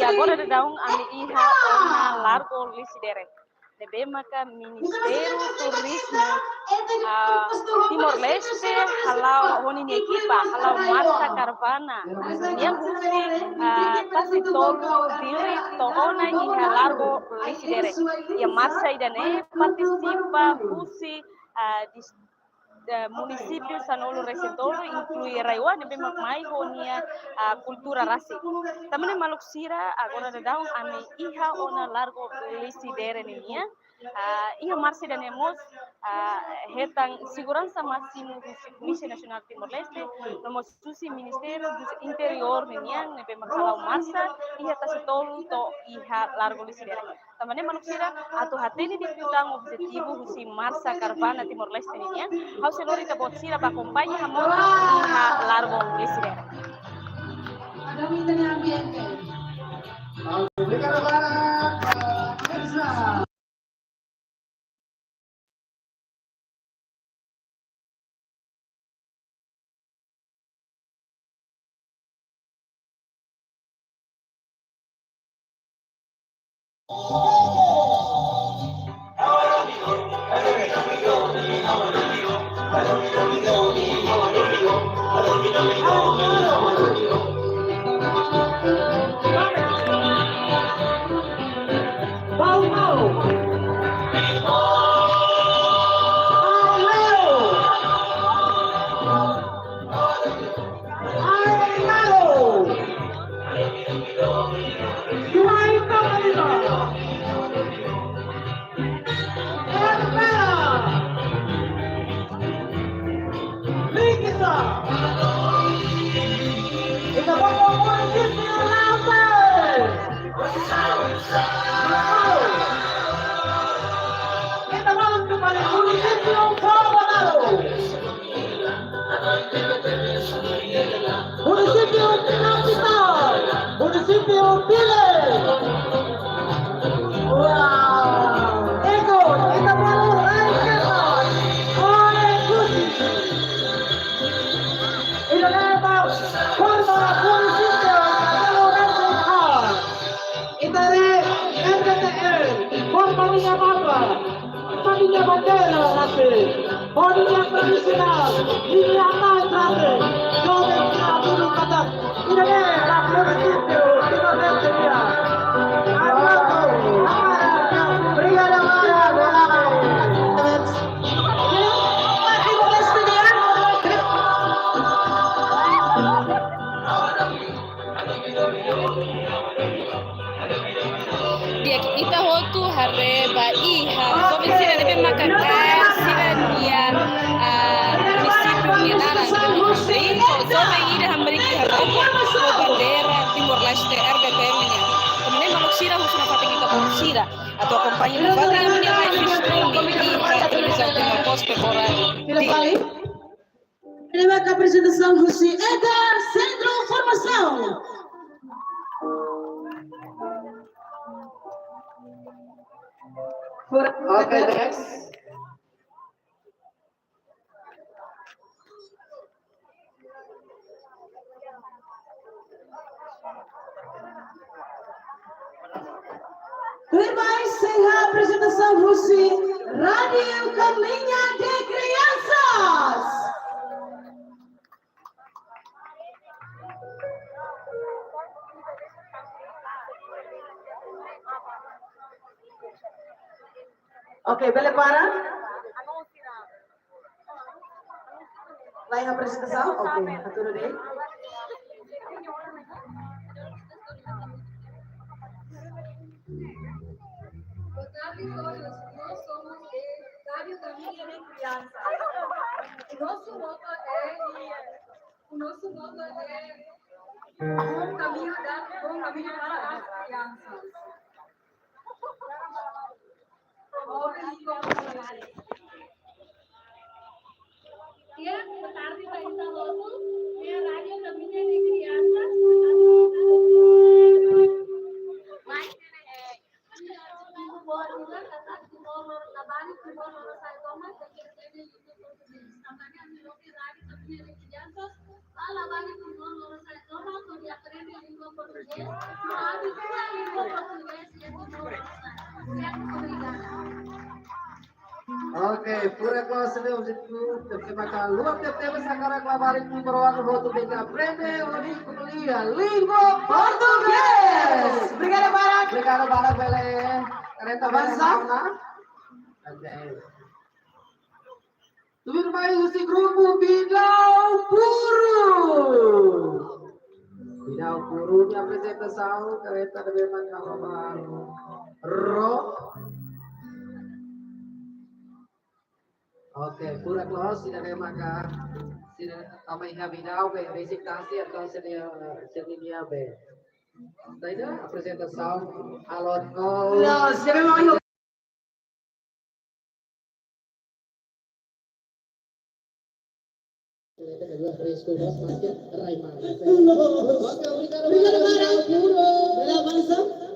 agora de dar ami iha ona largo lisidere. Debe maka Ministério Turismo Timor-Leste halau honin equipa halau Marsa Caravana yang husi kasi tolu diri to ona iha largo lisidere. Yang Marsa idane participa husi município Sanolo Recentolo inclui Raiwa nebe makmai honia cultura rasi. Também maluk sira agora de dar ami iha ona largo lisidere niya. Iha marsi dan emos hetang segurança máximo do Polícia Nacional Timor-Leste, no susi Ministério do Interior niya nebe makalau marsa iha tasitolo to iha largo lisidere. Também maluk sira atau hateni diputang objetivo husi marsa Caravana Timor-Leste niya. Hausa lorita botsira ba compañía hamon iha largo lisidere. Kita hotu hareba iha komisina nebe makakar sirania município Minara André so zona ida hambriki haroko so bandera Timor-Leste RDPM-nya kemudian maluk sira husna pating kita sira atau kompanyi privada yang menyamai streaming iha televisão Timor-Leste pora Terima kasih apresentação Rusi Edgar Centro Formação. Okay, next. Terima kasih apresentação Rusi Radio Caminha de Crianças. Oke, boleh para? Lain apresentação? Oke, atur deh. Nós somos Radio Caminha de Crianças. O nosso moto é bom caminho para as crianças. Ya, tarde Pak Instalotu, ya Radio Caminha de Crianças. Oke, pura kelas ini itu terjemahkan luar tiap-tiap sekarang kelabarin di berwarna foto beda brande odi kuliah linggo Portugis. Brigada Barat bele kereta bangsa. Tubir mai usi grupo Bidau Puru ni apresentação kereta de memang kalau baru. Oke, pura close tidak ada maka tidak tambah bidau be basic tasi atau senia be. Tidak apresentação alon no. No, se me va a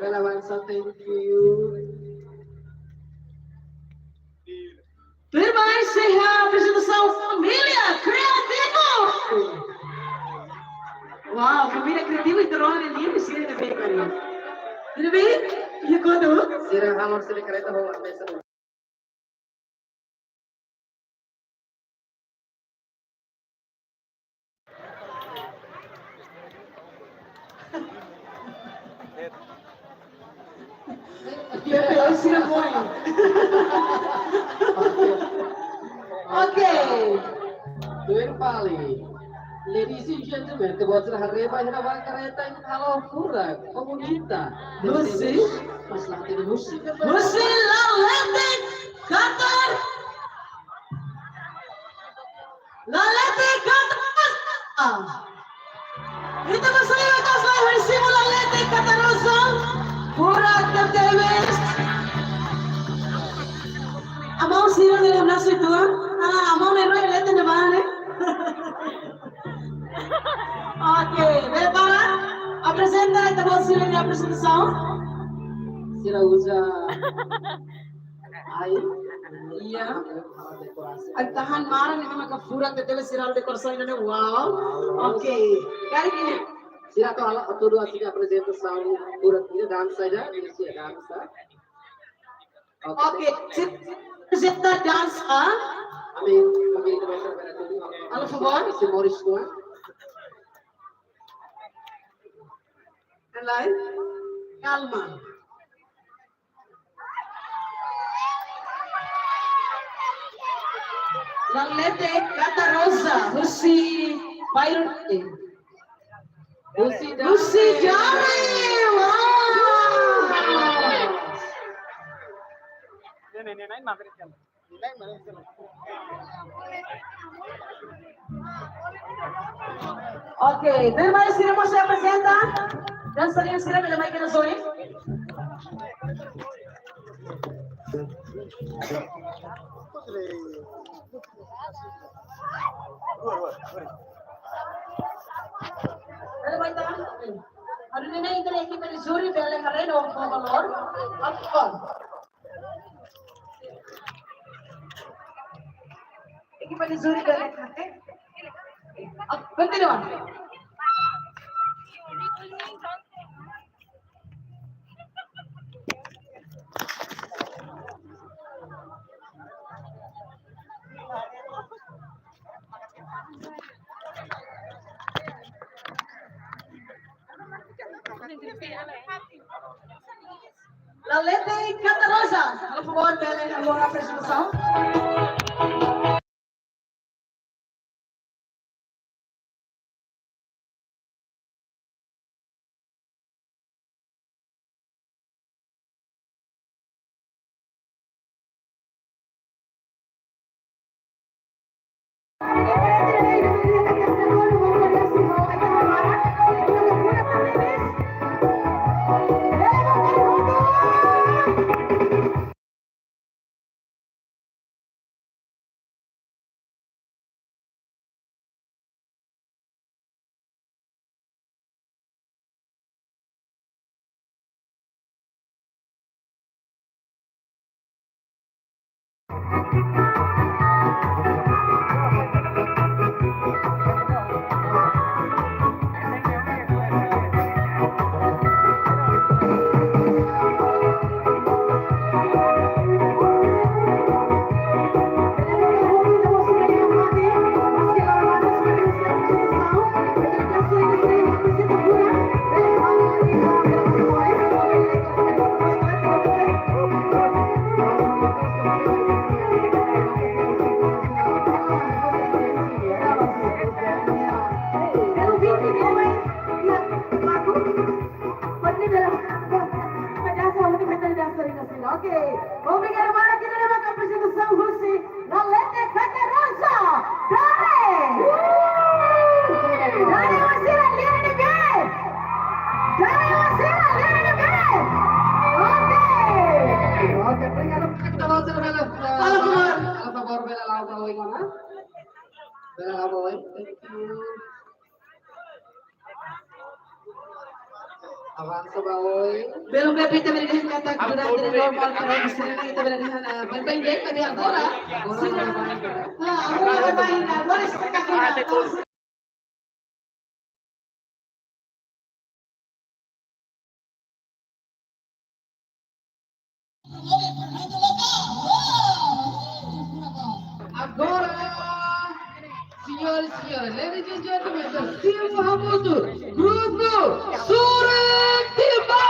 Relevansa, thank you. Terima kasih apresentação Família Criativo. Wow, Família Criativo itu orang yang dia sini ada baik kali. Ini baik? Ya kau tu? Sirang halor sini kereta bawa besar. Dia sini boy. Oke. Tuan paling. Ladies and gentlemen, kebuat hareba hina kereta ini halo pura komunita. Musik. Masalah ini musik. Musik laletik kantor. Laletik kantor. Kita bersama kita selalu bersama laletik kantor Rosal. Pura Davis. Amau siro de la itu. Amau nero laletik di mana? Oke, prepara? Apresenta esta voz de apresentação. Sira usa air. Iya. Dekorasi. Ang tahan marang ni mga kafurat na tele siral dekorasyon na wow. Oke. Kali ini. Sira to ala to dua tiga apresentação pura ini dance saja, ini sih dance. Oke. Presenta dance Amin. Kami itu besar pada tuh. Halo, Fubon. Si Morris tua. Yang lain? Kalma. Langlete kata Rosa, Husi Byron, Husi Jari, wow. Oke, terima kasih mau saya presenta dan sering sila bila may kinasoni. Ada baik tak? Hari ini kita lagi menyusuri bela hari dong, kolor, apa? Iki menyusuri bela hari. Continue. Lalete Kata Rosa, por favor, denle alguna presentación. Ok, obrigado para que leva a apresentação Russi na Lete Caterosa. Dale Wasila, lihat ini guys. Dale Wasila, lihat ini guys. Oke. Oke, obrigado kita mau bela. Halo, Kumar. Halo, favor bela lao bao mana? Bela lao bao. Thank you. Avanza baoy. Belum dapat kita berikan kata durante normal para di sini kita berikan berpendek tapi agora. Agora vai agora está café. Agora, senhoras e senhores, ladies and gentlemen, the Sim Hamutu, Grupo Suritiba!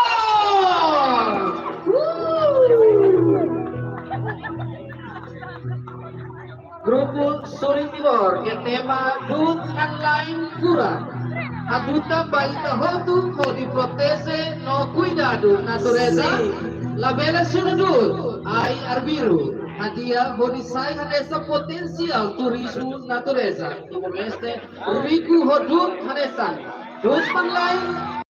Grupo Suritiba, que tema Dut Online Cura. Aduta baita hotu pode protege no cuidado natureza. La bela sunudut, ai arbiru. Hadia hodisai hanesa potensial turismo natureza. Timor Leste, riku hodut hanesan. Dut online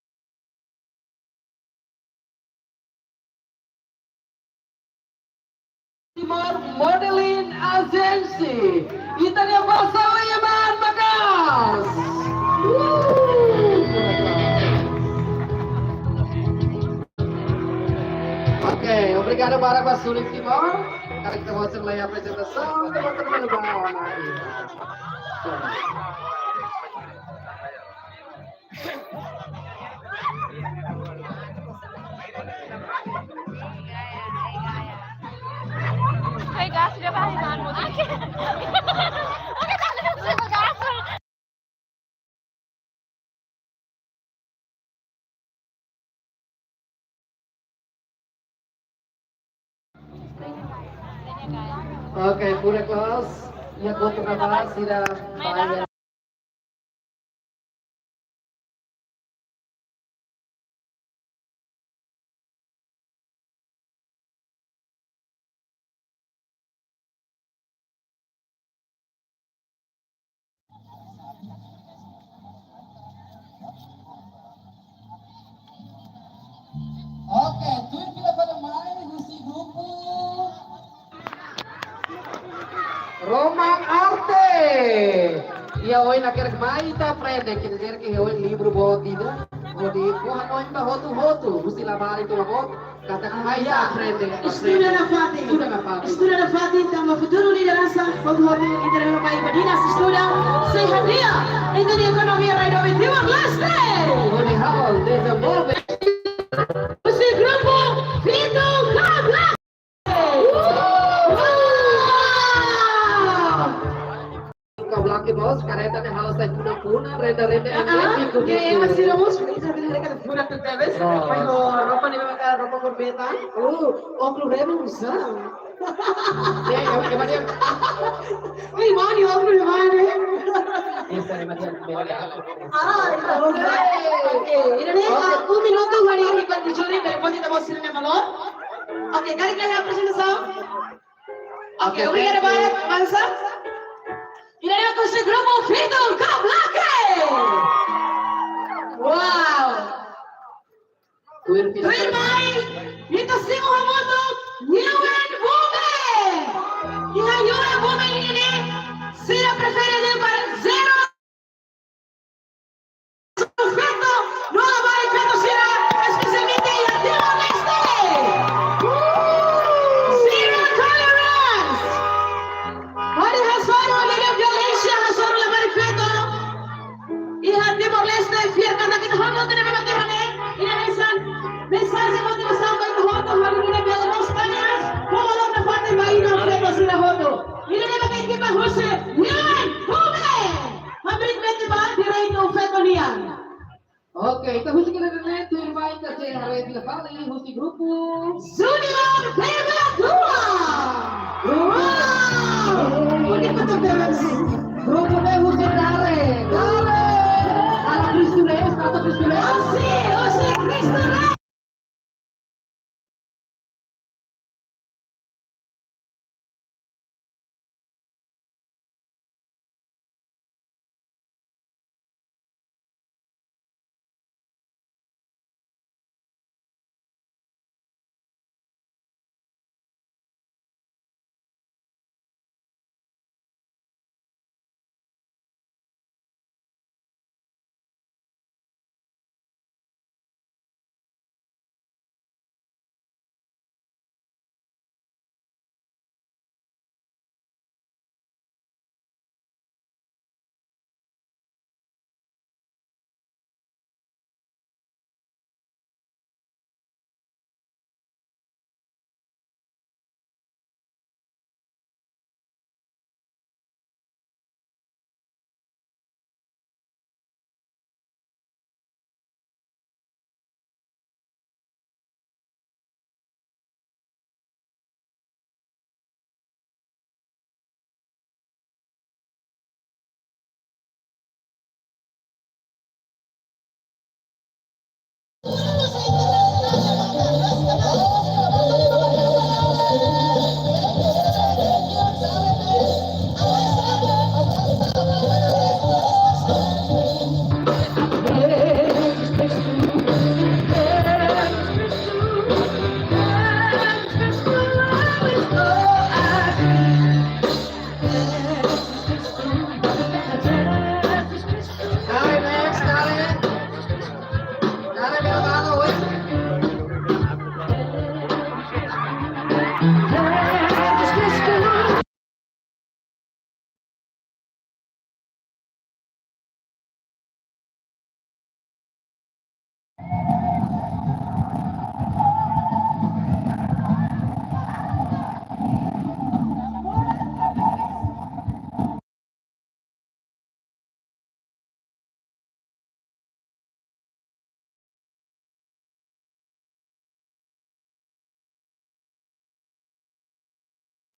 Timor Modeling Agency. Italia Bahasa Yaman Bagas. Oke, obrigado para Basuri Timor. Sekarang kita mau mulai presentasi teman-teman bawah. Hey guys, sudah paham mo? Oke. Oke, tak ada sudah gas. Oke, pura kelas. Ya, untuk apa? Sudah bayar. Oke, tuh kita pada main di grupo Romang Arte. Ya, hoy naquele mais tá aprende, quer dizer que hoy livro botida, bodi kuha no imba hotu, gusti lavar itu labot, kata mais tá aprende. Estuda na FATI. Estuda na FATI tambah futuro liderança, paghobi liderança pai Badinas estuda sehadia into the economy right of Timor Leste. Bodi hal, desenvolve. Esse grupo Vito Cabla. Kablaki bos, kareta de hal sa kuna, reda Que masih rumus, bisa mereka pura ke teves, pero ropa ni mereka ropa berbeda. Oklu remo usah. Wih, mani oklu mani. Ini nih, aku minuto hari ini kan dicuri dari pojok tembok sini malam. Oke, kali kita presentasi. Oke, udah ada banyak bangsa. Ini adalah kursi grupo Vito Kablake. Wow. Tuir main, itu si Muhammad Nyewen Bome. Yang Nyewen Bome ini sudah preferensi para zero. Vito, no la va a Vito será especialmente en Timor Leste. Zero tolerance. Hari hasoro dengan violência, hasoro la marifeto. Iha Timor Leste, fiar kata kita honor tidak memang terane. Ini mensagem motivação para o roto, hari ini bela nostalgia. Como na parte vai na frente sila roto. Ini dia pakai equipa Russe. Nyewen Bome. Habis mete bal direito feto nian. Oke, kita husi kita dene tuir main kasi hari di lepas ini husi grupo Junior Bela 2. Wow. Ini betul betul sih. grupo de husi dare. Ala Cristules, atau Cristules. Osi, Cristo Rey.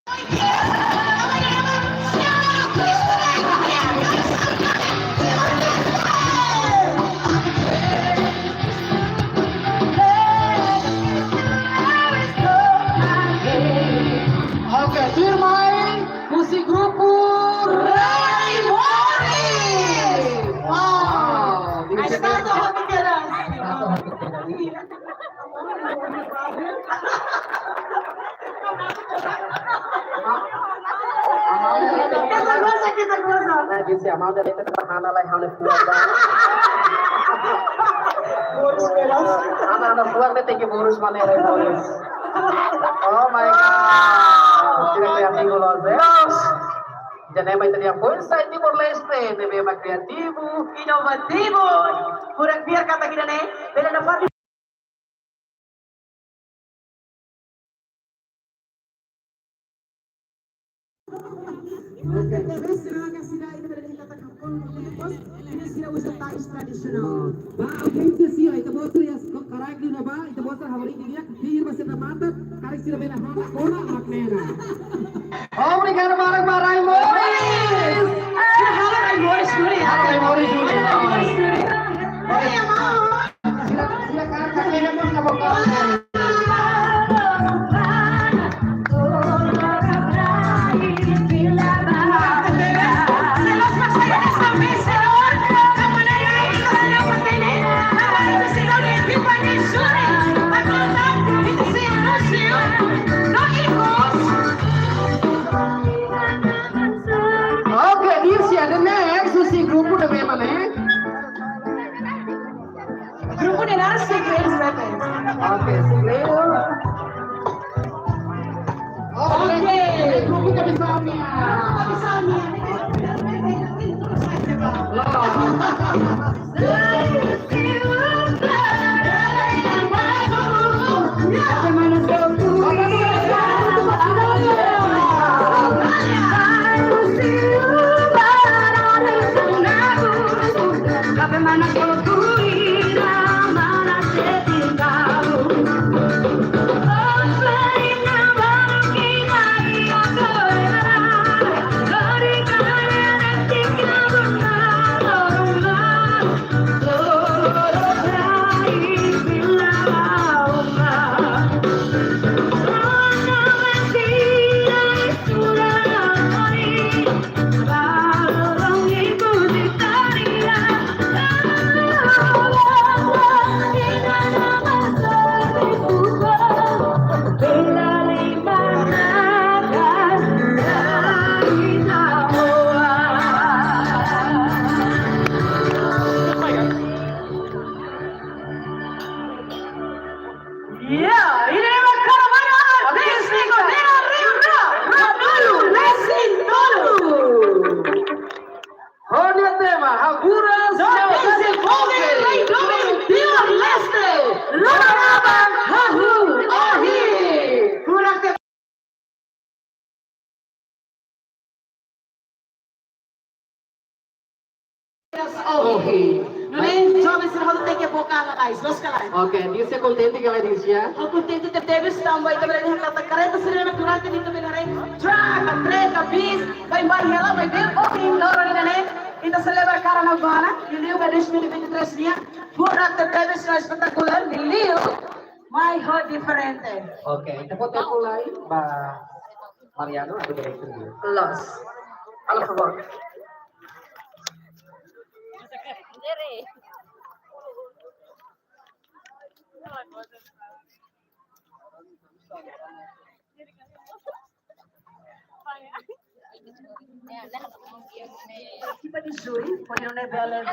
Oke, firmai musik grupo Ray Mori. Wow, Ay, stato hot keras. Kita gosok. Nah, di sini mau dari itu terhana lah yang pulang bang. Anak-anak pulang deh tinggi boros mana yang boros. Oh my god, tidak kreatif loh deh. Jangan may tanya po sa Timor Leste, debe mag-kreatibo, Inovativo. Kurang biar kata kita nih. Beda dapat. Terima kasih dah itu dari kita kampung bos. Ini sudah wisata tradisional. ba audiência sim, aí tá mostrando as caracteres na ba, itu mostra hawari dia, dia masih na mata, karik sila bena hana kona maknena. Oh, obrigado barang-barang Moris. Halo Ray Morris dulu ya. Halo Ray Morris dulu. Oh iya mau. Silakan kakeknya pun nggak mau kalah. Oke, Dircia, the next susi grupo de bema né? Grupo de narasi Grace Weapons. Oke, Sigleo. Oke, grupo de Bisaunia. Ya, ini memang karangan Disneyko Dina Rimra Radulu Lesin Dulu. Olha o tema, Aguras Disi Foge Ray Dulu Timor Leste Loraba Hahu Ohi. Kurang te Ohi. Nune, jovem se roda tem que bocar na caixa, los calai. Oke, Dircia contente que ela Dircia. Aku contente de ter visto também também ele kata kareta sirena durante ni também nare track trek bis vai mari ela vai ver o in loro ni nare kita celebra karana bana ni liu ga 2023 dia pura te teves na espetacular ni liu my heart differente Oke, kita foto mulai, Mbak Mariano atau direktur dia. los al favor Tipo de júri, pode não é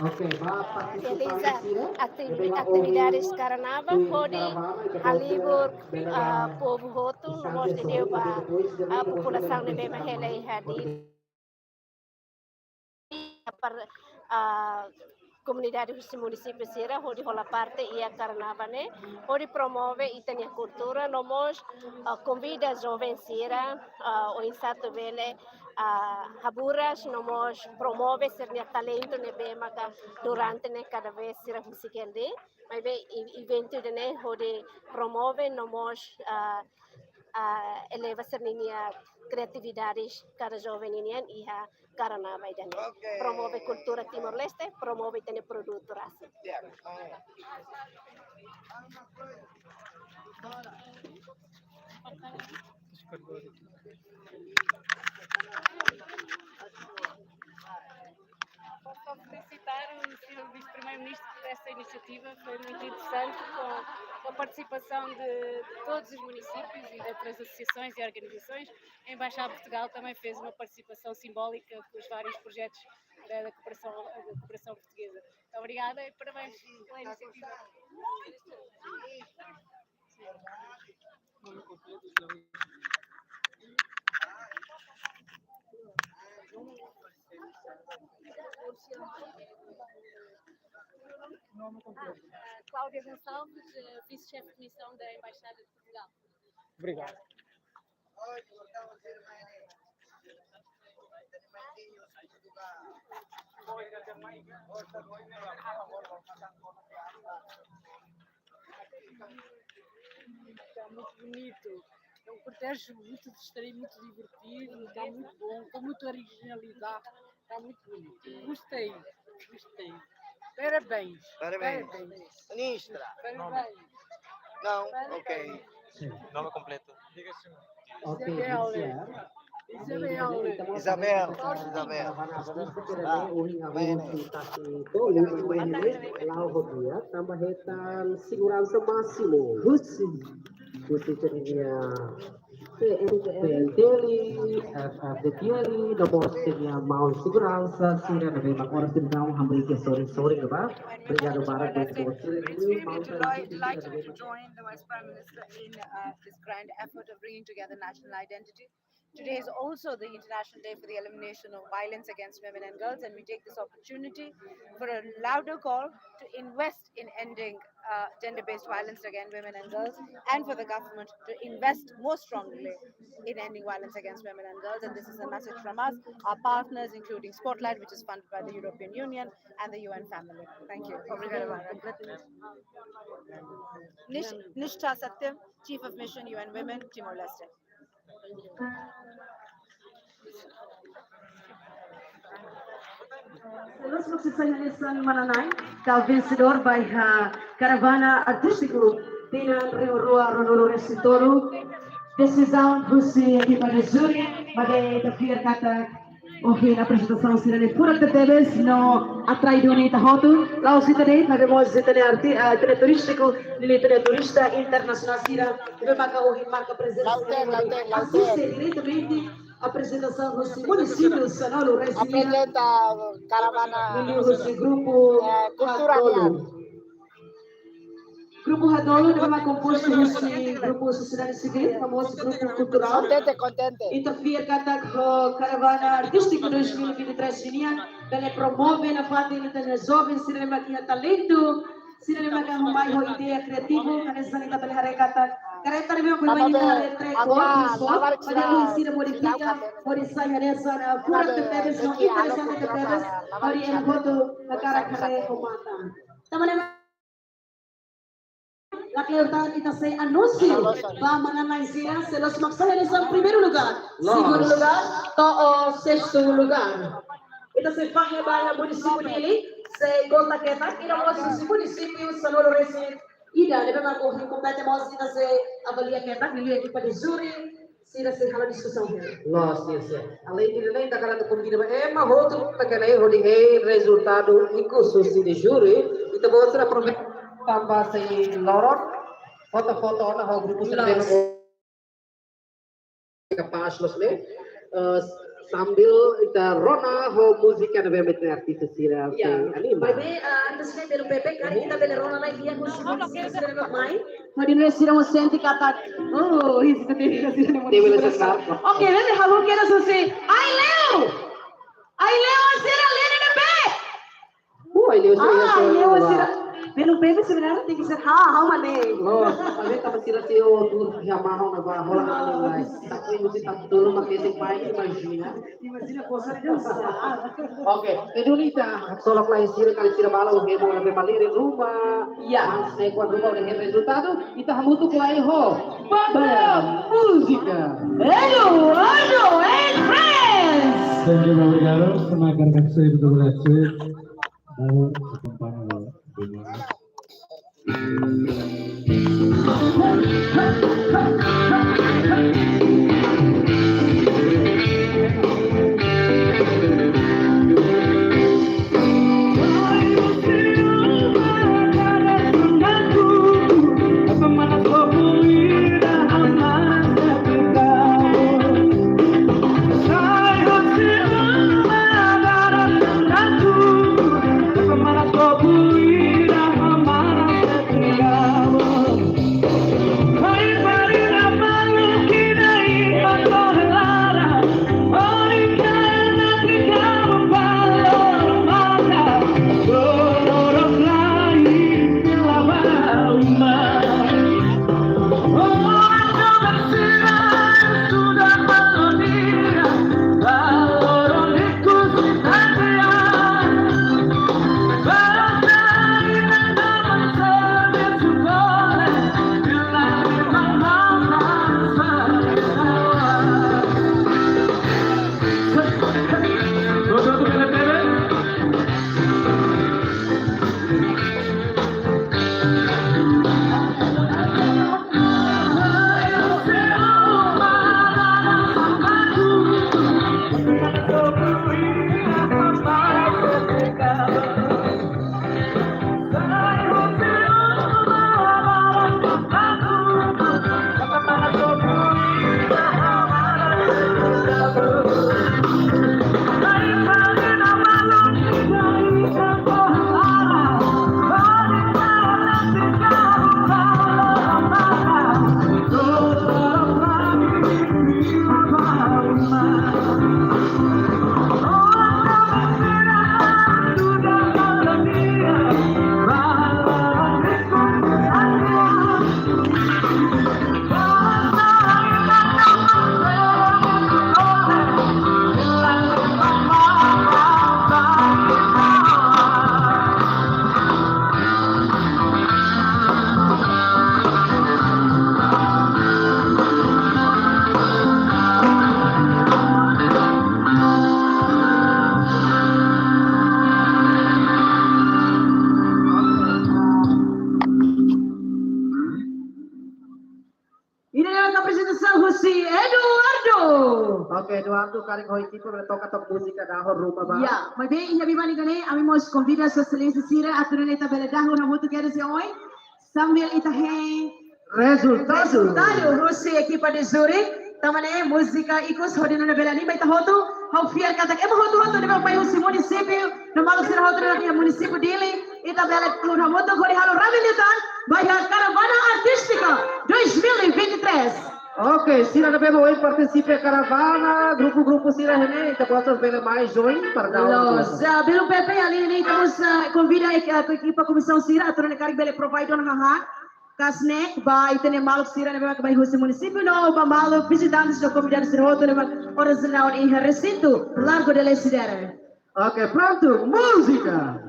Oke, Bapak realiza atividades carnaval onde halibur povo roto mostra deu a população de Bema Helei Hadi para comunidade do município Sira onde rola parte e a carnaval onde promove itania cultura nomos convida jovens Sira o insato vele haburas nomos promove sernia talento ne Bema durante ne cada vez Sira musikende mas be evento de ne onde promove nomos eleva sernia criatividades cada jovem inian iha karena dan promove kultura Timor Leste, promove tene produto rasa. Só felicitar o Sr. Vice-Primeiro-Ministro por essa iniciativa, foi muito interessante, com a participação de todos os municípios e de outras associações e organizações. A Embaixada de Portugal também fez uma participação simbólica com os vários projetos da cooperação portuguesa. Muito obrigada e parabéns pela iniciativa. Cláudia Gonçalves, vice-chefe de missão da Embaixada de Portugal. Obrigado. Está muito bonito. É um cortejo muito distraído, muito divertido, está muito bom, com muita originalidade, está muito bonito. Gostei. Parabéns. Ministra. Parabéns. Não? Ok. Nome completo. Oke, Isabel. tambah hetan segurança máximo. Husi ceria PLTLI, FFDTLI, nomor seria mau segurança, sira nabi makor sedang hambri ke sore ba. Obrigado para It's really delighted to join the Vice Prime Minister in this grand effort of bringing together national identity. Today is also the International Day for the Elimination of Violence Against Women and Girls, and we take this opportunity for a louder call to invest in ending gender-based violence against women and girls, and for the government to invest more strongly in ending violence against women and girls. And this is a message from us, our partners, including Spotlight, which is funded by the European Union and the UN family. Thank you. Nishtha Satyam, Chief of Mission, UN Women, Timor-Leste. Terus magsasayanisan mananay, ka-vencedor by Caravana Artístico, Tinan Rio Rua Ronolores Sitoro, decisão Rusi equipa júri, bagay tafir kata okay na apresentação sila ni pura teteles no atrai doni tahotu, lao sita ni nagamo sita ni tene turístico, ni tene turista internacional sila, iba maka marca presença, assiste diretamente apresentação do município Sanolo Resiliência, Caravana grupo Cultural. Grupo Hadolo naman composto si grupo sociedade civil, famoso grupo cultural. Contente. Interfere katag caravana artístico 2023 niya, dali promove na pati nito na jovens sila maging talento, sila maging ho ideya kreatibo, kanang sa nila balihari katag. Kareta rin yung kumain na retre ko, pada ko sila modifica, modisaya nesa na pura teteves, no interesante teteves, ori el voto nagkarakare kumata. Tama na la claridad ita se anuncio va mananay sila se los magsaya sa primero lugar, segundo lugar, o sexto lugar. Ita se pahebaya munisipyo nili, se Golda Queta, kinamos sa munisipyo sa Nolo Resident. Ida, di ba mga kumpete mo sila sa Avalia Queta, nili equipa de júri, sila sa hala diskusão. Nossa, além de nem daquela do combina, mas outro daquela onde é resultado inclusive de júri, então você aproveita tambah sa lorot foto-foto na ho grupo sa kapaslos ne sambil kita rona ho musika na bemet na artista sira anima. Baby, antes de pelo Pepe, kali kita bela rona lagi yang musik sira na mai. Hadi na sira mo senti kata. Oh, his kete sira mo. Deve ser claro. Okay, vem halu kera susi. Ai Leo sira lene na be. Ele Leo sira. Pelo Pepe sebenarnya tinggi sir ha mane. Oh, kami tak sira sio tu Yamaha na ba hola ani mais. Tapi musik tak dulu makese pai imagina. Imagina cosa Deus. Oke, kedunita solok lain sira kali sira bala o hemo na be malire rumah. Ya. Mas quando rumah de resultado ita hamutu klai ho. Banda música. Eduardo and friends. Thank you, obrigado. Semakin kasih betul kasih. Lalu acompañado Eduardo kari hoi tipo toca música da rumah ba. Ya, mas bem, já bimani gane, ami mos convida a socialista sira a turun ita bela dahu na muito quero se oi. Sambil ita he resultado Rússia equipa de Zurich. Tamane música ikus hodino na bela ni ba ita hotu. Hau fiar kata ke hotu na ba paio si município, na malo sira hotu na município dele. Ita bela na muito gori halo ramilitan, vai a caravana artística 2023. Oke, sila na bebo hoy participe caravana, grupo sila ini, kita posso ver mais join para dar Los, pelo Pepe ali ni estamos convida a equipa comissão sira, atau nekari bele provide on haha, kasnek ba itene maluk sira na ba husi município no ba maluk visitantes do convidados sira hoto na original em recinto Largo de Lesidere. Oke, pronto, música.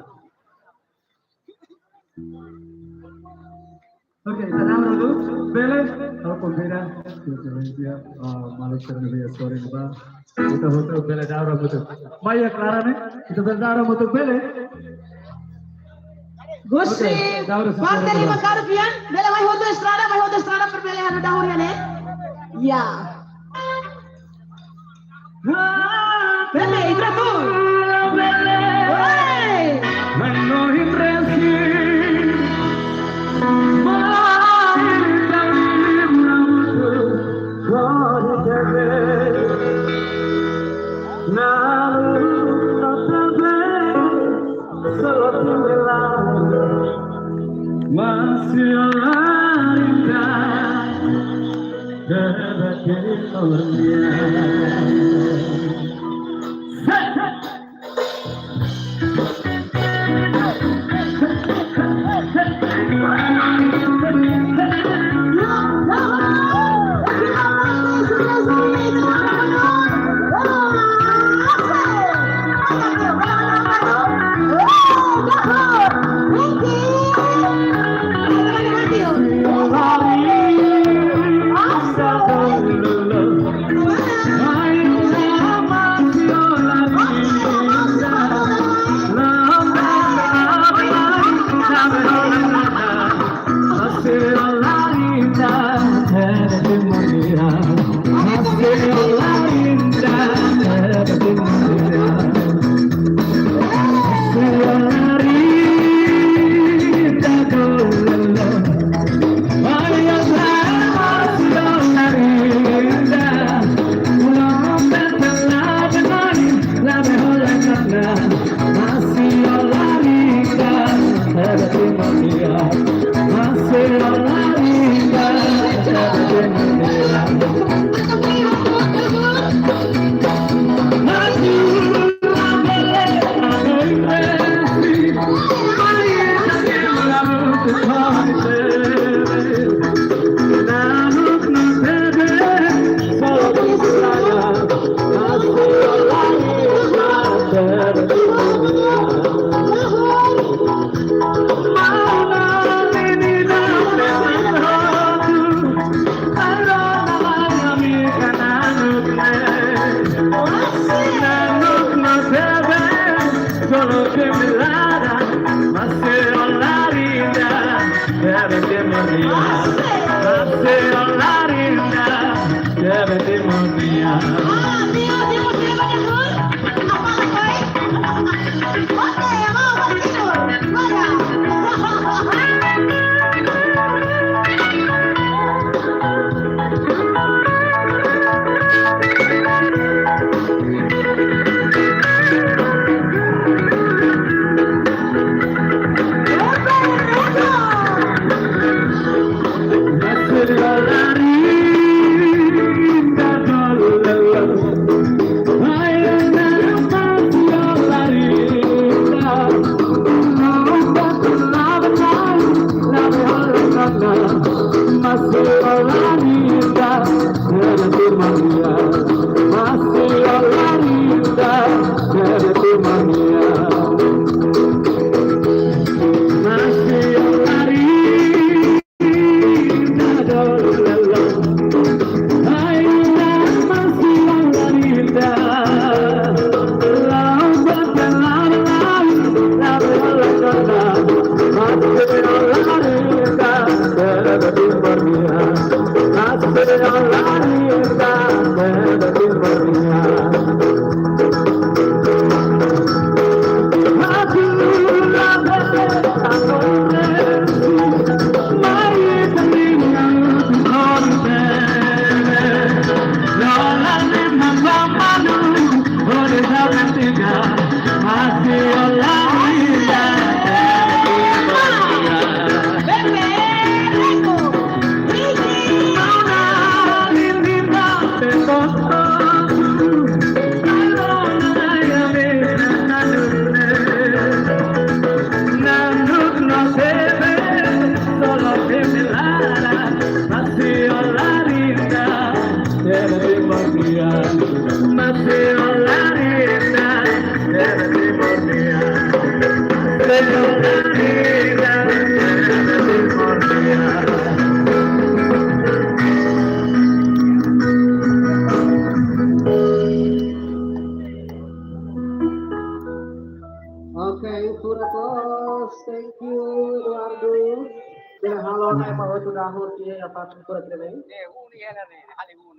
Oke, tenang dulu. Bele, kalau pembeda, Indonesia, Malaysia Navia Story ba. Kita hotel bele daura betul. Maya Clara nih, kita berdaura betul bele. Gusti, parte lima karupian, bele mai hoto estrada per bele hanu dahur ya ne? Ya. Bele, itratur. Bele. Hey. Manohim resi.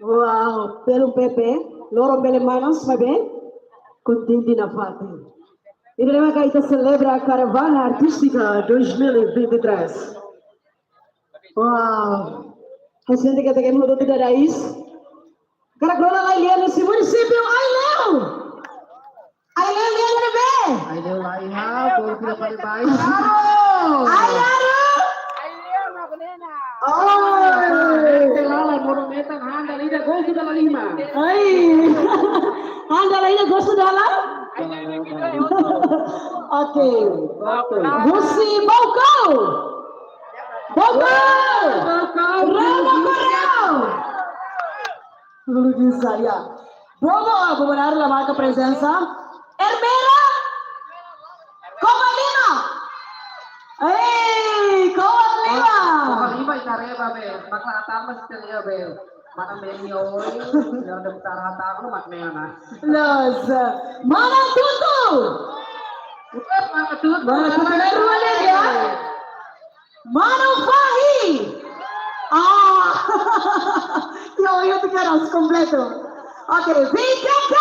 Wow, pelo Pepe, loro belle manos, vai bem? Contente na fata. E lembra que a gente celebra a Caravana Artística 2023. Wow, a gente que tem mudado de raiz. Cara, agora lá ele nesse município, ai Leo! Ai Leo, Leo, bebê! Ai, Leo, lá, iha, por kita pada baik. Ai Leo! Oh, kelala, metan Handa Lida gol sudah 5. Ay, Handa Lida gol sudah lah. Oke. Gusi Boko. Ramo Correo. Lugu saya. Bobo benar la marca presença. Hermera. Covalina. Covalina. Covalina itareba be. Makla atama sitelia be. Mana menyo yang ada utara atama maknanya. Los. Mana tutu. Bukan mana tutu. Mana tutu ruale dia. Mano Fahi. Yo te quedas completo. Okay, VKK.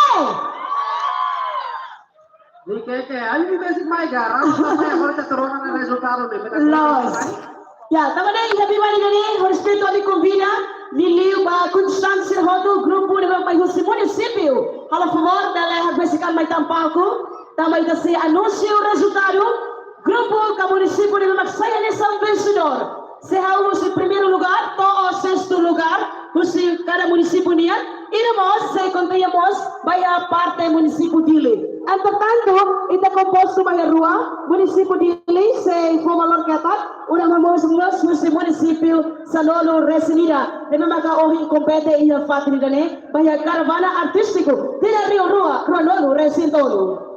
Aí basic mai garam sama yang kalau turunan resultado nih. Los. Ya, teman-teman, lebih banyak ini harus kita convida miliu ba Constância Rodo grupo de bairro município. Hala favor dela basican mai tampaco, também se anúncio o resultado. Grupo que município de Maksaya de São Vencedor. Se há em primeiro lugar, ou sexto lugar, cada município niya, iremos se contemos baya parte município dele. Entretanto, ita composto baya rua, município dele se forma lorketat, una mamos município Sanolo Resinida. Demi maka ohin kompete iya fatri dane, baya caravana artístico, tidak rio rua, Cronolo Resintolo.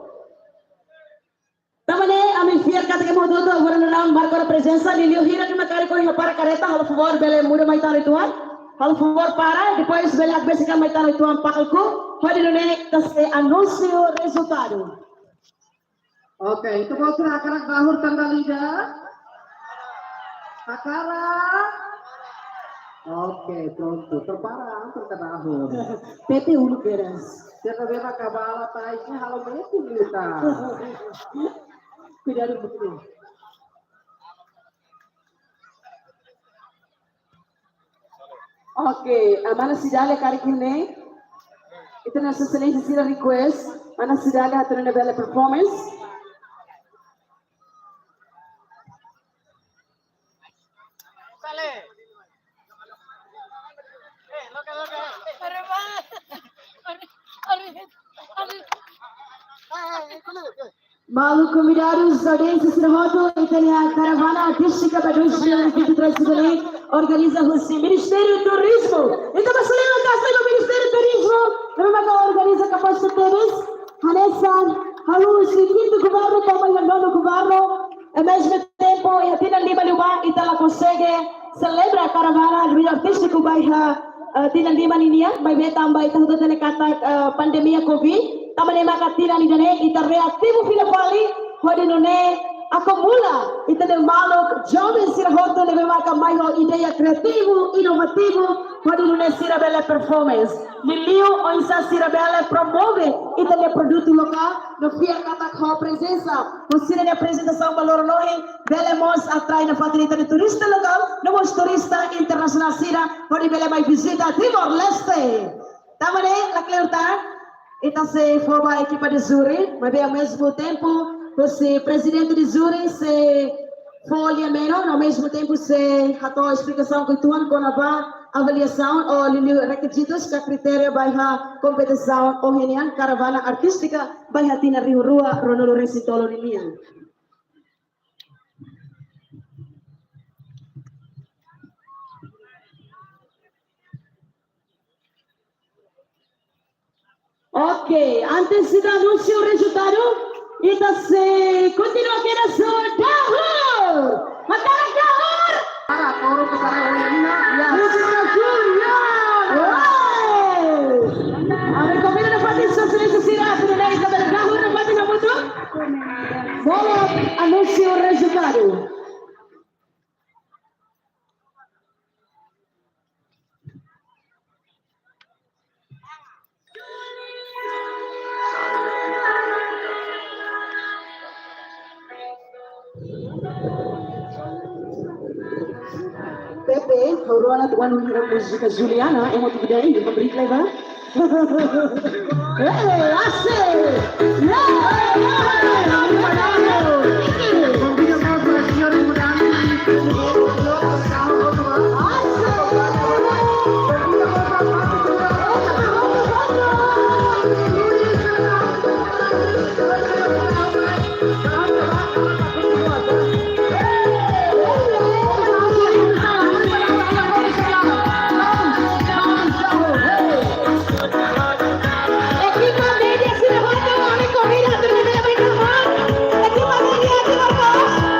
Tamane ami fiar kata kemo do agora não marcar a presença Lilio Hira que macari com para careta halo favor bele muda mai tali tuan halo favor para depois bele agbesikan mai tali tuan pakalku pode none tase anúncio resultado. Oke, itu mau akara bahur tanggal liga. Akara. Oke, pronto. Terparang terkadahur. PT Ulu Beres. Siapa bela kabala taisnya halo betul kita. Cuidado betul. Oke, mana sidale kari kini? Itu nasa selesai sila request. Mana sidale hatu na bela performance. Sale. Malu convidados audiências de Rodo, Itália, caravana artística para 2023 organiza o Ministério do Turismo. Então, você lembra que o Ministério do Turismo, lembra organiza capaz de teres, Hanesan, Halu, quinto governo, também o nono governo, ao mesmo tempo, e a Tina Lima Luba, Itália consegue celebrar a caravana artística para Tina Lima Linia, vai ver também, então, toda a pandemia Covid. Tamane makatina ni dane ita reaktivo fila pali hodi none acumula ita de malok jovem sira hoto de maka maiho ideia criativo inovativo hodi none sira bela performance miliu oisa sira bela promove ita de produto local no fia kata ko presença no sira de apresentação valor nohe bela mos atrai na facilita de turista local no mos turista internacional sira hodi bela mai visita Timor Leste tamane la clarta. Ita se forma a equipa de Zuri, mas ao mesmo tempo, o presidente de Zuri se folha menos, ao mesmo tempo se a explicação que tuan com a avaliação ou requisitos que critério vai a competição ou caravana artística vai a tina Rio Rua Ronaldo Resitolo Lilian. Ok, antes de anunciar o resultado, ita se continua aqui na sua Dahur! Matara Dahur! Para, toro ke para Ulina. Amin kami na pati sa sila na ita na Dahur na pati na muto? Vamos anunciar o resultado. Pepe, Aurora tuan música Juliana, é muito grande, vamos brincar lá. Ei, Equipo media se levanta, homem, corrida, termina bem calmado. Equipo media, de Marcos.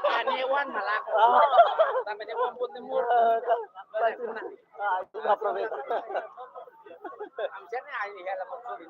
Kanewan malako. Sampai dia pun timur. Itu nggak profeta. Amsirnya ini ya lama tuh.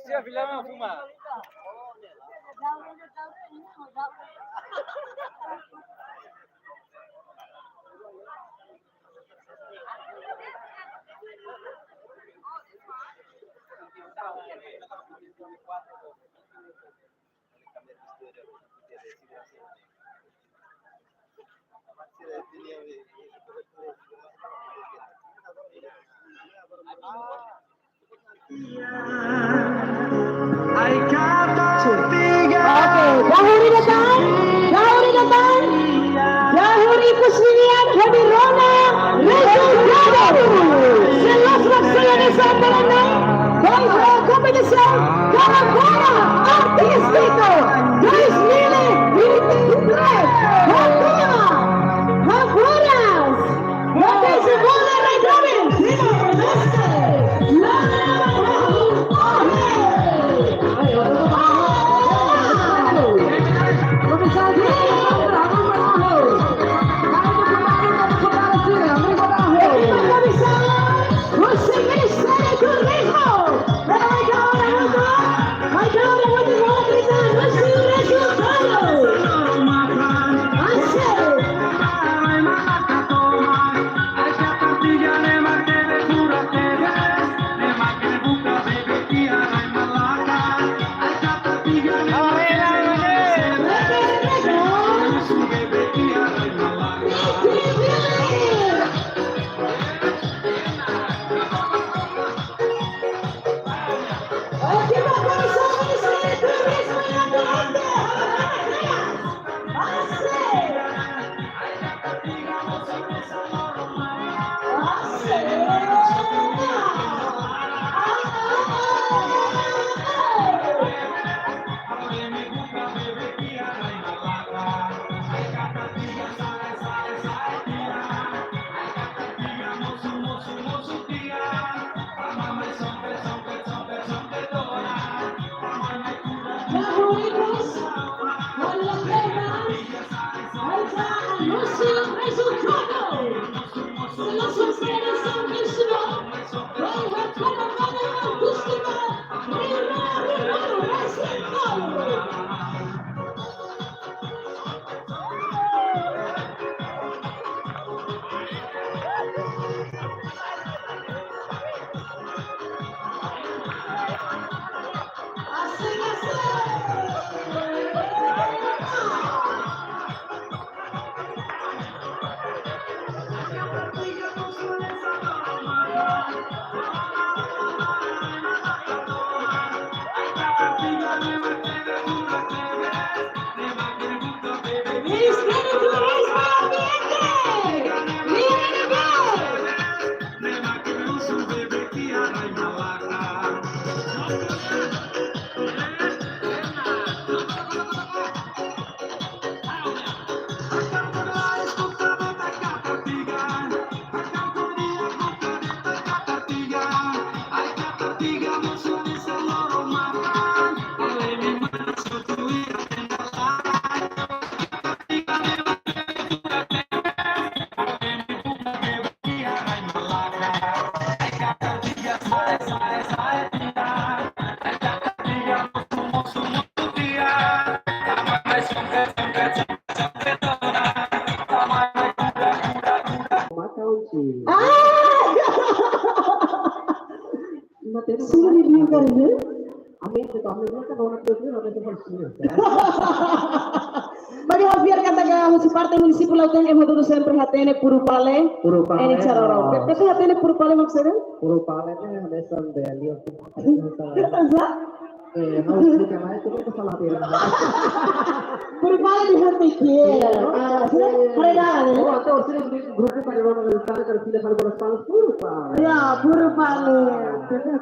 Siapa bilang Fuma? Dahuri datang, dahuri kesenian Hadirona Resultado. Selas waktunya di Santarana, baiklah kompetisi Karakara Artístico 2023. Haburas, potensi bola Redomin, família que não naturalmente funciona. Bagi Javier katakan si partai municipal lautan yang mau sempre hatene puru pale. Ini cara orang. Tapi hatene puru pale maksudnya? Puro pale itu hanya value. Asa? Harus dikatakan itu salah dia. Puru pale di hati kia. Sudah peredaran. Oh, itu harusnya grup pada orang besar kalau tidak pada bersalah puro pale. Ya, puru pale.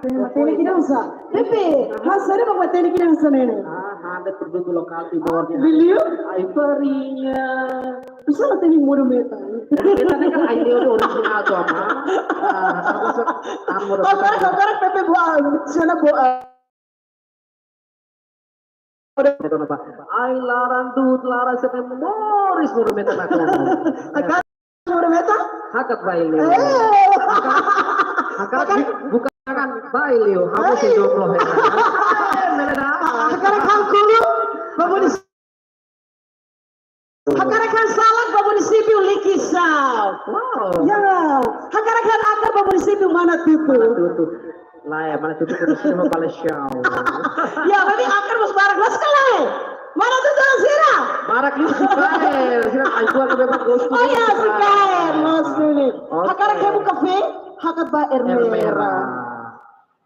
Hatene kita usah. Tapi, hasanya apa hatene kita usah nene? Ada produk lokal di bawahnya. Beliau? Iperinya. Bisa hatene muru meta. Kita kan idea original tuh apa? Kakak Pepe buat, sana buat. Ay larang tuh larang sampai memoris muru meta nak. Kakak muru meta? Hakat bailio. Hakat bukan kan bailio. Aku sih jomblo meta. Kakak kan kulu, bapak di. Kakak kan salad, bapak di situ likisau. Wow. Ya, kakak kan akar bapak di situ mana tutu? Lah ya mana tutup terus mau palesau. Ya, tapi akar bos barang las kalai. Mana tutu sira? Marak lu sikael, sira aku aku bebas ghost. Oh ya, sikael, los ini. Kakak kan buka kafe, hakat ba air merah.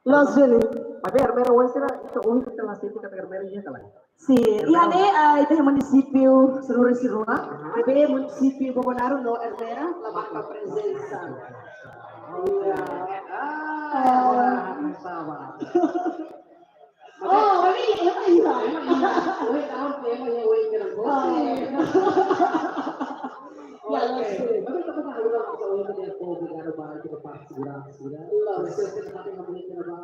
Los ini. Tapi air merah wes sira itu unik kelas itu kata air merah ya kalah. Si, iya deh, itu yang munisipio seluruh Sirua. Tapi munisipio Bobonaru no air merah, la marca presenza. Iya. Sama. Oh, ini iya. Woi tahun tema yang woi kira Ya, los ini. Tapi kita kan udah bisa woi dia kopi ada barang kita pasti sudah. Kita tapi nggak boleh kira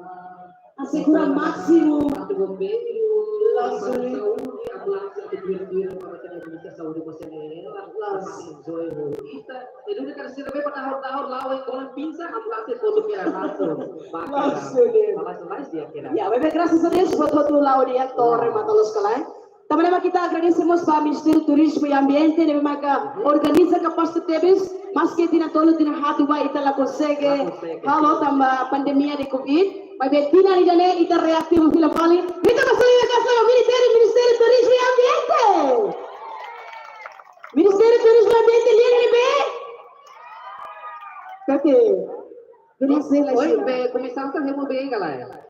Asik kurang maksimum. Satu gombe. Saudi ambulans yang dir para Indonesia Saudi masih langsung joy kita. Itu kan sih lebih tahun-tahun lawan orang pingsan ambulans foto kira langsung. Malas dia kira. Ya, bebek gracias a Dios por todo lado de Torre Matalos Calai. Também kita agradecemos para o Ministério do Turismo e Ambiente, de maka organiza kapasitas tebes, mas que tina tolo tina hatu ba ita la consegue. Kalau tambah pandemia de Covid, bagi tina ni jane ita reaktif fila kali. Kita masih kasih Ministério do Turismo e Ambiente. Ministério do Turismo e Ambiente lihat ni be. Kaki. Oi, be começar a remo bem, galera.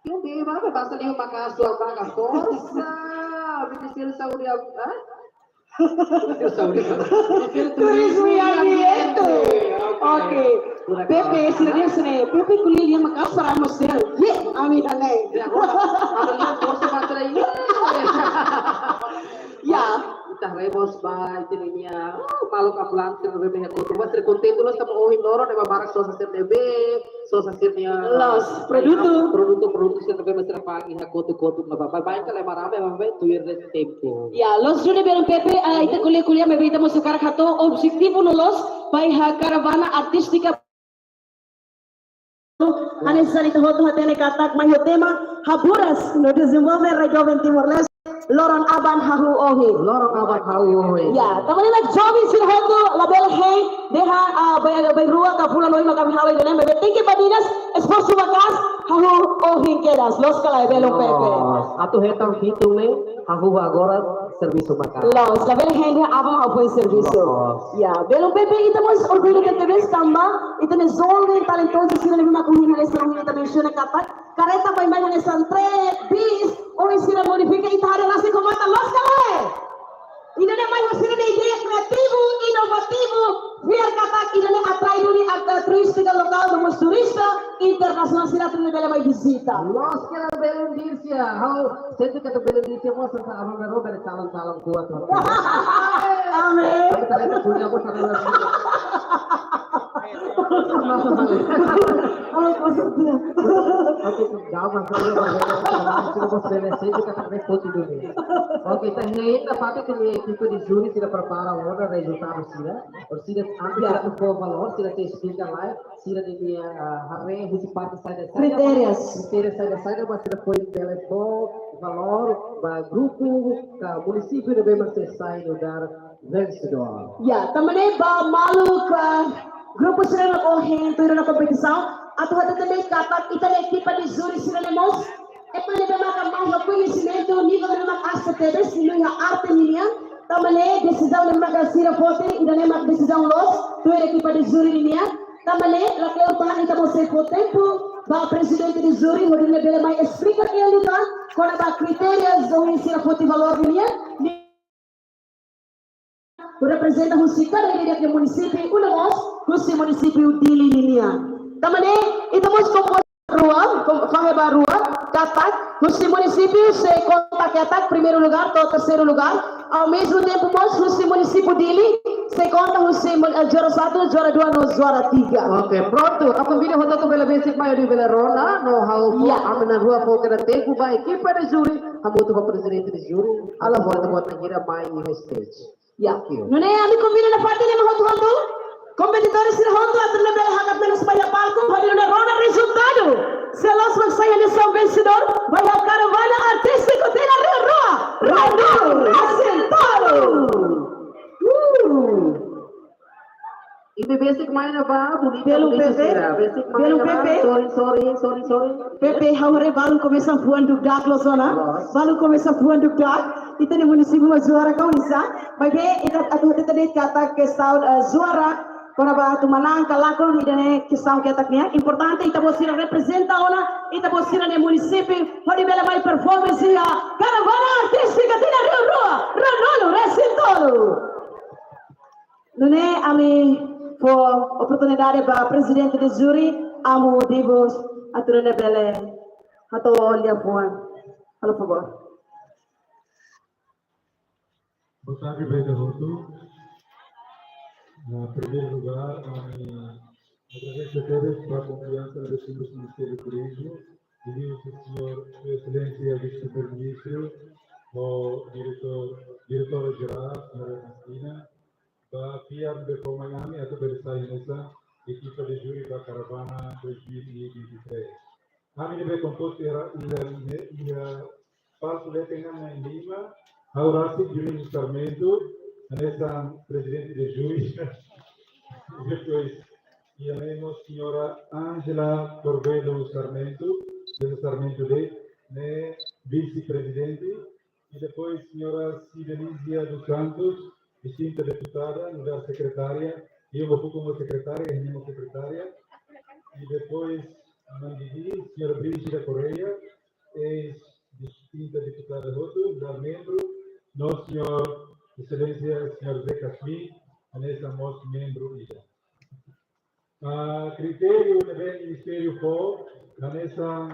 Yung bem, basta niyo makaswa ba ka força. Ministério da Saúde, Turismo e Ambiente. Okay. Pepe, serius nih. Pepe kuliah dia makas para mesir. Ye, amin aneh. Ya. Kita rebos ba itinya. Palok ambulans que bebé ya todo. Mas contento los estamos hoy loro de barak so hacer bebé, so hacernya los produto que bebé mas pagi ha koto na baba. Baik kalau marame baba tuir de tempo. Ya, los june bilang Pepe ita kuliah bebé ita mo sekarang hato objektivo no los bai ha caravana artística. Anes salita hoto hatene katak mayo tema haburas no desenvolver a jovem Timor-Leste. Lorong aban hahu ohi. Ya, teman nak jovem sila hoto label hey deha bay rua ka pula noi makam hawai dene bebe tinggi badinas esposo bakas hahu ohi kedas los kalai belo Pepe. Atu hetang hitung ne hahu agora serviço bakas. Los label hey deha abang hapu serviço. Ya, belo Pepe ita mos orgulho que tebes tamba ita ne zolde talentoso sila ne makuhin na sa ita menciona katak kareta bay bay na santre bis o sila modifica ita hari nasi komata los kalai. Ina ne may masira na ideya kreatibo, inovatibo, biar katak ina ne atrai duli at turistika lokal ng turista internasional sila tuloy bela may bisita. Los que la belendircia, how sente que la belendircia mo sa abang garo bela calon kuat. Amin. Tapi talaga punya ko sa Ay, posible. Okay, gawa sa iyo sila po belendircia ka também pode dormir. Okay, tá aí na parte que o equipe de júri sila prepara o resultado sila. Or sila antes do povo valor, sila te explica lá, sila de harre husi parte sai da Critérios sai da mas sila foi telefone, valor, ba grupo, ka município de bem mas sai no dar vencedor. Ya, teman-teman ba malu ka grupo sila na kohen tuiro na kompetisyon at hata também katak ita na ekipa ni júri sila na mos para levar mais conhecimento, nível de uma casta TV, se não há arte minha, também decisão de uma casira forte, e também uma decisão los, tu é equipa de júri minha, também lá que eu estou, então você por tempo, vai presidente de júri, o de levar mais explica que ele está, quando há critérios do ensino forte valor minha, representa o Sikar dari município, o município de Linia. Também, estamos com ruang, kaheba ruang, katak, o município se conta katak, primeiro lugar, ou terceiro lugar, ao mesmo tempo, o município de Li, se conta o juara 1, juara 2, no juara 3. Oke, pronto. Ako video hoto ko bela basic mayo di bela rona, no how po amena rua po kada tempo ba equipa de júri, amo to presidente de júri, ala volta buat nagira mai stage. Ya, não é a mim combina na parte de Mahoto, competidores de Honto, a turma bela hakat menos supaya palco, pode não rona resultado. Se nós magsaya de São Vencedor, vai a caravana artística de la rua, Ronaldo Racentaro. Ibe basic mayo na ba? Pelo PP, basic pelo mayo na PP. Sorry. PP haure baru começa voando dak lo zona, baru começa voando dak. Itu di município Zuara kau isa, bagi kita tadi kata kesal Zuara, kalau bahatu manang kalakon idane kesal kata nia, importante kita bosira representa ona, kita bosira ne município, pode bela mai performance ya, caravana artística tina Rio Rua, Ronaldo Racentolo. Nune ami for oportunidade para presidente de júri, amo divos aturane bele, atau olha puan, halo favor. Boa tarde, Roto. Em primeiro lugar, agradeço a todos pela confiança no Ministério do Turismo e o Senhor, Sua Excelência, Vice-Primeiro-Ministro, o Diretor-Geral, Sra. Cristina, para fiar de forma a essa nessa equipa de júri da Caravana 2023. A minha vez composta era passo de em Lima, Horácio Dionísio Sarmento, nessa presidente de júri, depois temos a senhora Ângela Corbelo Sarmento, de Sarmento de vice-presidente, e depois a senhora Cidelísia dos Santos, distinta deputada, lugar secretária, eu vou como secretária, a minha secretária, e depois a Mandidi, a senhora Brígida Correia, ex-distinta deputada Roto, lugar membro, nosso senhor, excelência, senhor Zé Casmi, nessa nosso membro IJA. Critério do Ministério for, nessa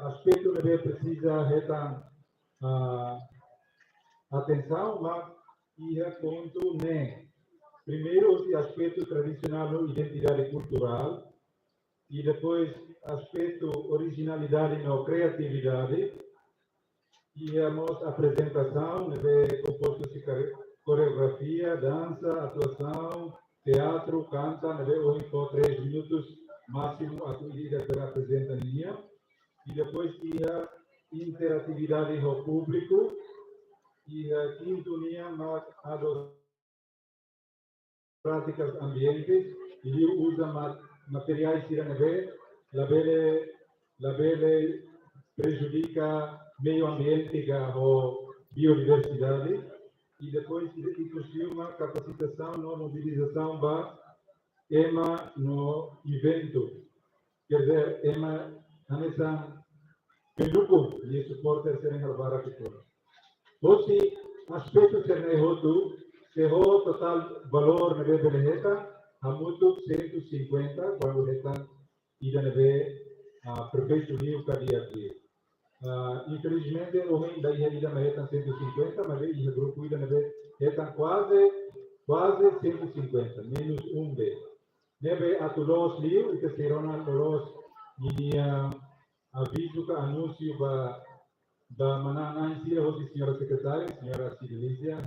aspecto que precisa retar atenção, mas ia ponto né. Primeiro, o aspecto tradicional, identidade cultural, e depois aspecto originalidade e criatividade. E a nossa apresentação composto de coreografia, dança, atuação, teatro, canta, hoje por 3 minutos máximo a tua para apresentar linha. E depois tinha interatividade com o público e a quinto linha mais práticas ambientes e usa materiais que la bele prejudica meio ambiente ou biodiversidade e depois inclusive uma capacitação, uma mobilização para EMA no evento. Quer dizer, EMA nessa grupo de suporte a serem salvar a cultura. Esse aspecto sernehoto, se o total valor na beleza, a muito 150, quando está ida na prefeito Rio Cadiaki. Infelizmente, o homem da Ida está 150, mas o grupo Ida está quase 150, menos um vez. Neve a todos os livros, que serão a todos aviso que anúncio da manhã em si, a senhora secretária, a senhora Cidelícia,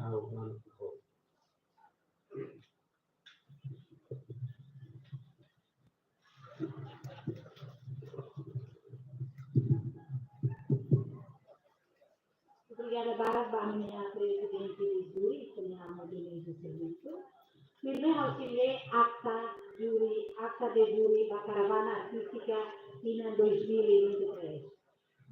Obrigada, Barba, minha presidente de júri, minha modelo de serviço. Primeiro, auxiliei acta de júri da Caravana Artística em 2023.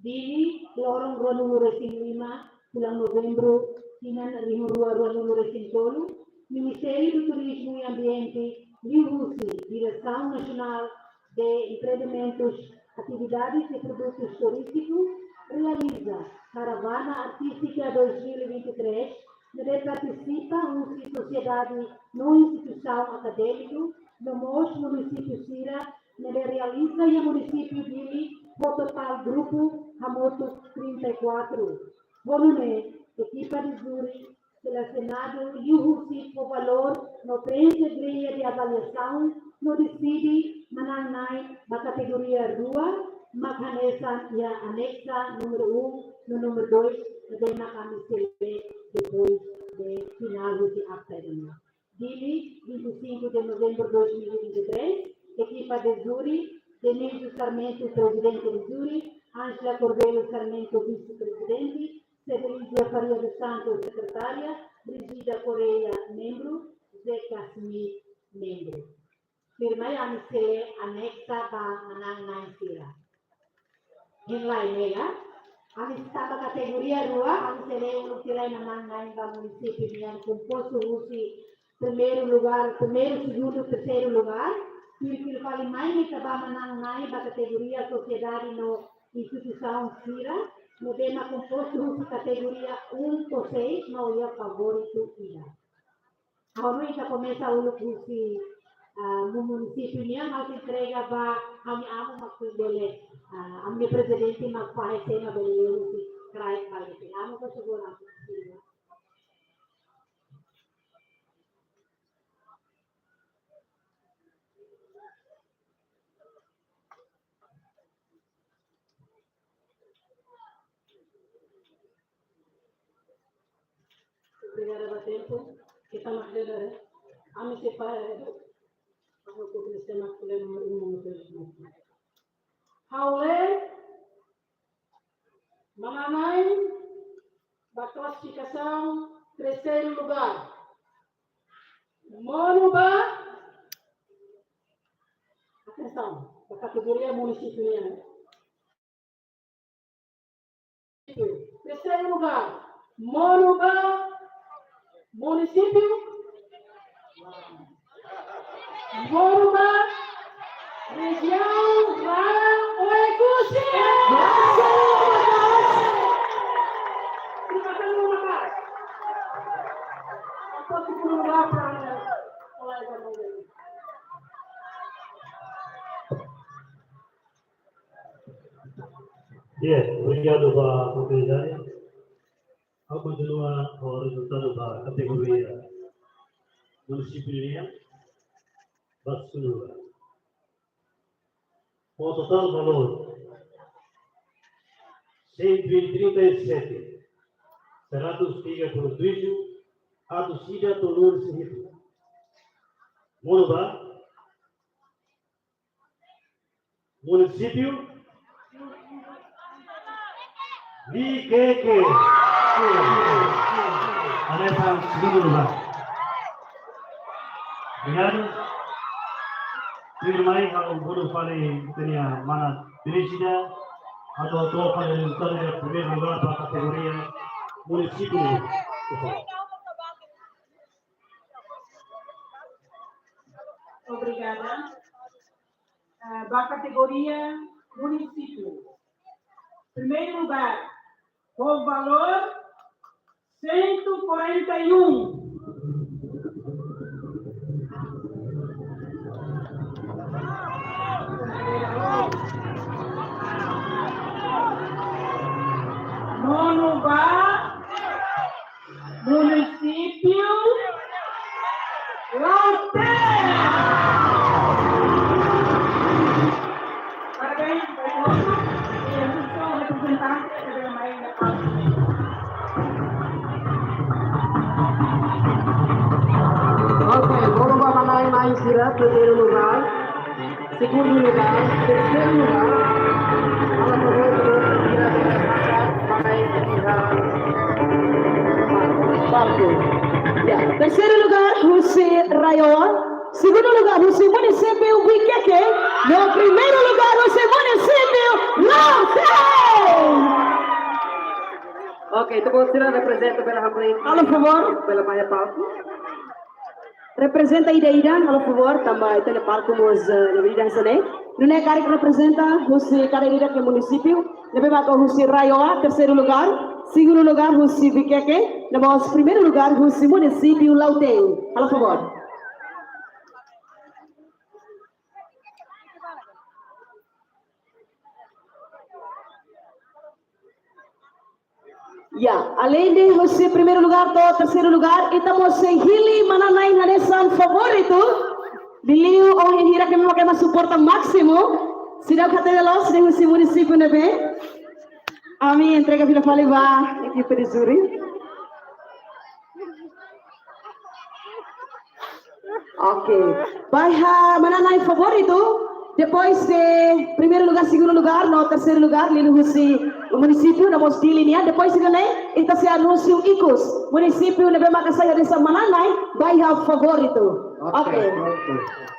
Dili lorong 2005 bulan Novembro sinan 2023 Ministério do Turismo e Ambiente (MIUSI), Direção Nacional de Empreendimentos, Atividades e Produtos Turísticos, realiza Caravana Artística 2023, onde participa uma sociedade não instituição acadêmica, no município Sira, onde realiza e o município Dili, o total grupo Hamoto 34. Volume, equipa de júri, selecionado e o por valor no preço de avaliação, no decide mananay na categoria 2, maghanesa e a anexa número 1, no número 2, na na kami depois de final de academia. Dili, 25 de novembro de 2023, equipa de júri, Denilson Sarmento, presidente do júri, Ângela Cordeiro Sarmento, vice-presidente, Cedricia Faria dos Santos, secretária, Brigida Correia, membro, Zeca Smith, membro. Firma yang se anexa ba manang sira. Yang lainnya, kami setara kategoria 2, kami sele untuk tirai manang ba município yang composto usi primeiro lugar, primeiro, segundo, terceiro lugar. Pilpil paling main kita ba manang ba kategoria sociedade no instituição sira. No tema composto usi kategoria 1 to 6, no ia favorito ira. Agora kita começa o usi no município niya, mag-entrega ba kami amo magpindole. Ang may presidente magpahite na baliyo si Christ Palete. Amo ko siguro ang sila. Obrigada a tempo. Kita magdala. Ami si Ako po Cristian Maculen ng Haule, mananay, baklasifikasyon, terceiro lugar. Mono ba? Atenção, a categoria município niya. Terceiro lugar. Mono ba? Município? Morumba, região Rara Oegusi. Terima kasih Mas. Apa sepuluh lapang kolega mungkin. Yes, obrigado pela oportunidade. Ao continuar o resultado da categoria municipal, Basura. Com total valor 137, R$130 produto, aduzida Tolor Sinipo. Monoba, município, VKK. Anessa, segundo lugar. Obrigado. Firmai kalau guru paling tanya mana dirigida atau tua paling tanya primeiro lugar para categoria município. Obrigada. Da categoria município. Primeiro lugar, com valor 141. Monubá, município Lote. Parabéns, eu sou representante da Marinha Okay, Monubá manay sira, primeiro lugar, segundo lugar, terceiro lugar, Ya, terceiro lugar, Jose Rayon, segundo lugar, o município Biqueque. No primeiro lugar, o município Norte. Ok, tu pode tirar representa pela Hamri. Por favor. Pela Maya Palco. Representa Ideiran, por favor, também tem palco os Ideiran sana. Nune cara que representa os cara do município. Depois vai com os Raioa, terceiro lugar. Segundo lugar, os Biqueque. Depois, primeiro lugar, os município Lauteu. Por favor. Ya, além de você primeiro lugar do terceiro lugar, estamos em Hili Mananay Nanesan favorito. Diliu o hira que me vai mais suporta máximo. Sida katelos de esse município nebe. A mim entrega pela faliva equipe de júri. Ok. Baja Mananay favorito. Depois de primeiro lugar, segundo lugar, no terceiro lugar, o município na mos linha. Depois de ita se anúncio Icos, município na Makasaya de Mananay, bairro favorito. Ok.